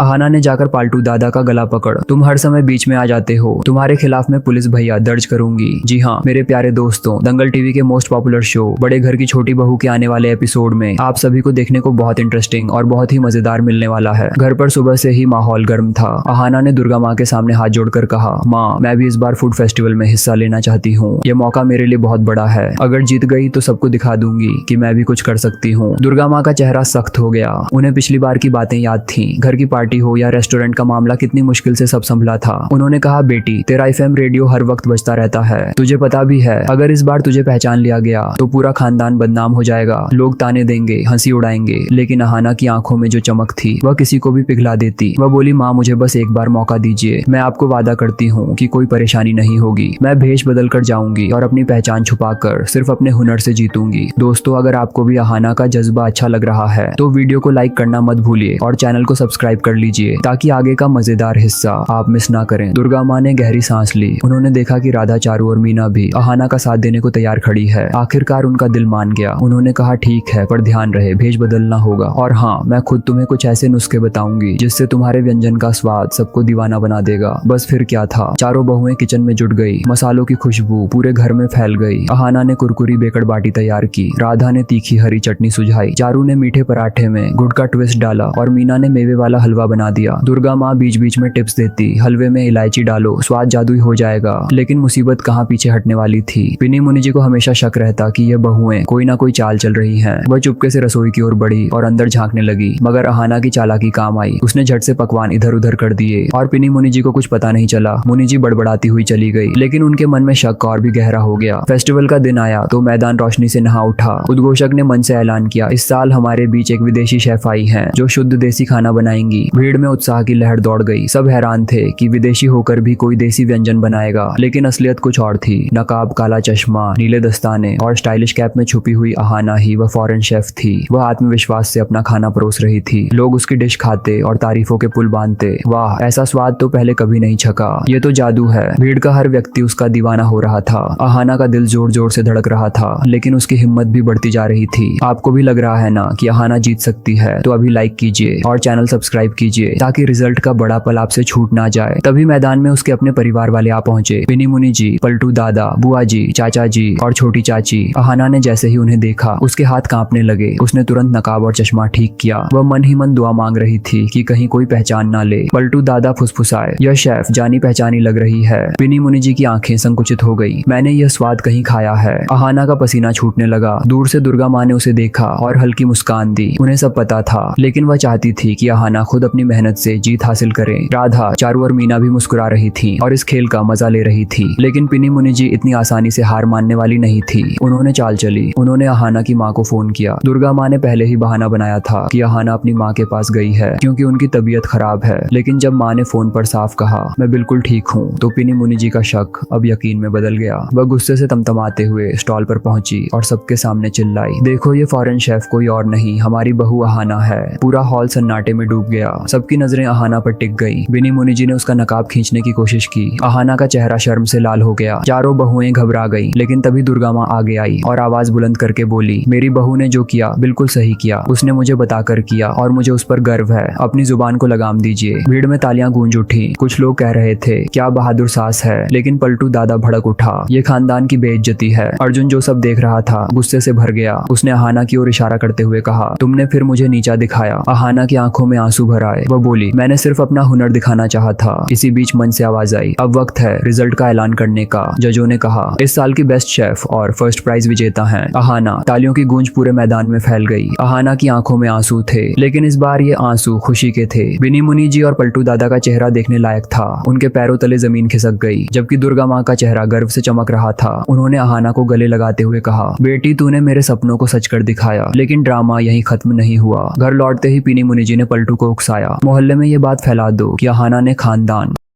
अहाना ने जाकर पाल्टू दादा का गला पकड़, तुम हर समय बीच में आ जाते हो, तुम्हारे खिलाफ मैं पुलिस भैया दर्ज करूंगी। जी हाँ मेरे प्यारे दोस्तों, दंगल टीवी के मोस्ट पॉपुलर शो बड़े घर की छोटी बहू के आने वाले एपिसोड में आप सभी को देखने को बहुत इंटरेस्टिंग और बहुत ही मजेदार मिलने वाला है। घर पर सुबह से ही माहौल गर्म था। अहाना ने दुर्गा माँ के सामने हाथ जोड़कर कहा, माँ मैं भी इस बार फूड फेस्टिवल में हिस्सा लेना चाहती हूँ। ये मौका मेरे लिए बहुत बड़ा है। अगर जीत गई तो सबको दिखा दूंगी कि मैं भी कुछ कर सकती हूँ। दुर्गा माँ का चेहरा सख्त हो गया। उन्हें पिछली बार की बातें याद थी। घर की पार्टी हो या रेस्टोरेंट का मामला, कितनी मुश्किल से सब संभला था। उन्होंने कहा, बेटी तेरा FM रेडियो हर वक्त बजता रहता है, तुझे पता भी है अगर इस बार तुझे पहचान लिया गया तो पूरा खानदान बदनाम हो जाएगा। लोग ताने देंगे, हंसी उड़ाएंगे। लेकिन अहाना की आंखों में जो चमक थी वह किसी को भी पिघला देती। वह बोली, माँ मुझे बस एक बार मौका दीजिए, मैं आपको वादा करती हूँ कि कोई परेशानी नहीं होगी। मैं भेष बदल कर जाऊंगी और अपनी पहचान छुपाकर सिर्फ अपने हुनर से जीतूंगी। दोस्तों अगर आपको भी अहाना का जज्बा अच्छा लग रहा है तो वीडियो को लाइक करना मत भूलिए और चैनल को सब्सक्राइब कर लीजिए ताकि आगे का मजेदार हिस्सा आप मिस ना करें। दुर्गा माँ ने गहरी सांस ली। उन्होंने देखा कि राधा, चारू और मीना भी अहाना का साथ देने को तैयार खड़ी है। आखिरकार उनका दिल मान गया। उन्होंने कहा, ठीक है पर ध्यान रहे भेष बदलना होगा। और हाँ मैं खुद तुम्हें कुछ ऐसे नुस्खे बताऊंगी जिससे तुम्हारे व्यंजन का स्वाद सबको दीवाना बना देगा। बस फिर क्या था, चारों बहुएं किचन में जुट गई। मसालों की खुशबू पूरे घर में फैल गई। अहाना ने कुरकुरी बेकड़ बाटी तैयार की, राधा ने तीखी हरी चटनी सुझाई, चारू ने मीठे पराठे में गुड़ का ट्विस्ट डाला और मीना ने मेवे वाला हलवा बना दिया। दुर्गा माँ बीच बीच में टिप्स देती, हलवे में इलायची डालो, स्वाद जादुई हो जाएगा। लेकिन मुसीबत कहाँ पीछे हटने वाली थी। पिनी मुनि जी को हमेशा शक रहता कि ये बहुएं कोई ना कोई चाल चल रही हैं। वह चुपके से रसोई की ओर बढ़ी और अंदर झांकने लगी, मगर अहाना की चालाकी काम आई। उसने झट से पकवान इधर उधर कर दिए और पिनी मुनि जी को कुछ पता नहीं चला। मुनि जी बड़बड़ाती हुई चली गई, लेकिन उनके मन में शक और भी गहरा हो गया। फेस्टिवल का दिन आया तो मैदान रोशनी से नहा उठा। उद्घोषक ने मन से ऐलान किया, इस साल हमारे बीच एक विदेशी शेफ आई हैं जो शुद्ध देसी खाना बनाएंगी। भीड़ में उत्साह की लहर दौड़ गई। सब हैरान थे कि विदेशी होकर भी कोई देसी व्यंजन बनाएगा, लेकिन असलियत कुछ और थी। नकाब, काला चश्मा, नीले दस्ताने और स्टाइलिश कैप में छुपी हुई अहाना ही वह फॉरेन शेफ थी। वह आत्मविश्वास से अपना खाना परोस रही थी। लोग उसकी डिश खाते और तारीफों के पुल बांधते। वाह, ऐसा स्वाद तो पहले कभी नहीं छका, ये तो जादू है। भीड़ का हर व्यक्ति उसका दीवाना हो रहा था। अहाना का दिल जोर जोर से धड़क रहा था, लेकिन उसकी हिम्मत भी बढ़ती जा रही थी। आपको भी लग रहा है ना कि अहाना जीत सकती है? तो अभी लाइक कीजिए और चैनल सब्सक्राइब कीजिए ताकि रिजल्ट का बड़ा पल आपसे छूट ना जाए। तभी मैदान में उसके अपने परिवार वाले आ पहुंचे। पिनी मुनि जी, पलटू दादा, बुआ जी, चाचा जी और छोटी चाची। अहाना ने जैसे ही उन्हें देखा उसके हाथ कांपने लगे। उसने तुरंत नकाब और चश्मा ठीक किया। वह मन ही मन दुआ मांग रही थी कि कहीं कोई पहचान ना ले। पलटू दादा फुसफुसाए, यह शेफ जानी पहचानी लग रही है। पिनी मुनि जी की आंखें संकुचित हो गई। मैंने यह स्वाद कहीं खाया है। अहाना का पसीना छूटने लगा। दूर से दुर्गा माँ ने उसे देखा और हल्की मुस्कान दी। उन्हें सब पता था, लेकिन वह चाहती थी कि अहाना खुद अपनी मेहनत से जीत हासिल करे। राधा, चारू और मीना भी मुस्कुरा रही थी और इस खेल का मजा ले रही थी। लेकिन पिनी मुनि जी इतनी आसानी से हार मानने वाली नहीं थी। उन्होंने चाल चली। उन्होंने अहाना की माँ को फोन किया। दुर्गा माँ ने पहले ही बहाना बनाया था कि अहाना अपनी माँ के पास गई है क्योंकि उनकी तबीयत खराब है। लेकिन जब माँ ने फोन पर साफ कहा, मैं बिल्कुल ठीक हूँ, तो पिनी मुनि जी का शक अब यकीन में बदल गया। वह गुस्से से तमतमाते हुए स्टॉल पर पहुंची और सबके सामने चिल्लाई, देखो ये फॉरेन शेफ कोई और नहीं, हमारी बहू अहाना है। पूरा हॉल सन्नाटे में डूब गया। सबकी नजरें अहाना पर टिक गई। पिनी मुनि जी ने उसका नकाब खींचने की कोशिश की। अहाना का चेहरा शर्म से लाल हो गया। चारों बहुएं घबरा गई। लेकिन तभी दुर्गा माँ आगे आई और आवाज बुलंद करके बोली, मेरी बहू ने जो किया बिल्कुल सही किया। उसने मुझे बताकर किया और मुझे उस पर गर्व है। अपनी जुबान को लगाम दीजिए। भीड़ में तालियां गूंज उठी। कुछ लोग कह रहे थे, क्या बहादुर सास है। लेकिन पलटू दादा भड़क उठा, ये खानदान की बेइज्जती है। अर्जुन जो सब देख रहा था गुस्से से भर गया। उसने अहाना की ओर इशारा करते हुए कहा, तुमने फिर मुझे नीचा दिखाया। अहाना की आंखों में आंसू भर आए। वह बोली, मैंने सिर्फ अपना हुनर दिखाना चाहा था। इसी बीच मन से आवाज आई, अब वक्त है रिजल्ट का ऐलान करने का। जजों ने कहा, इस साल की बेस्ट शेफ और फर्स्ट प्राइज विजेता है अहाना। तालियों की गूंज पूरे मैदान में फैल गई। अहाना की आंखों में आंसू थे, लेकिन इस बार ये आंसू खुशी के थे। बिनी मुनि जी और पलटू दादा का चेहरा देखने लायक था। उनके पैरों तले जमीन खिसक गई, जबकि दुर्गा माँ का चेहरा गर्व से चमक रहा था। उन्होंने अहाना को गले लगाते हुए कहा, बेटी तूने मेरे सपनों को सच कर दिखाया। लेकिन ड्रामा यहीं खत्म नहीं हुआ। घर लौटते ही पिनी मुनि जी ने पलटू को उकसाया, मोहल्ले में ये बात फैला दो कि अहाना ने खानदान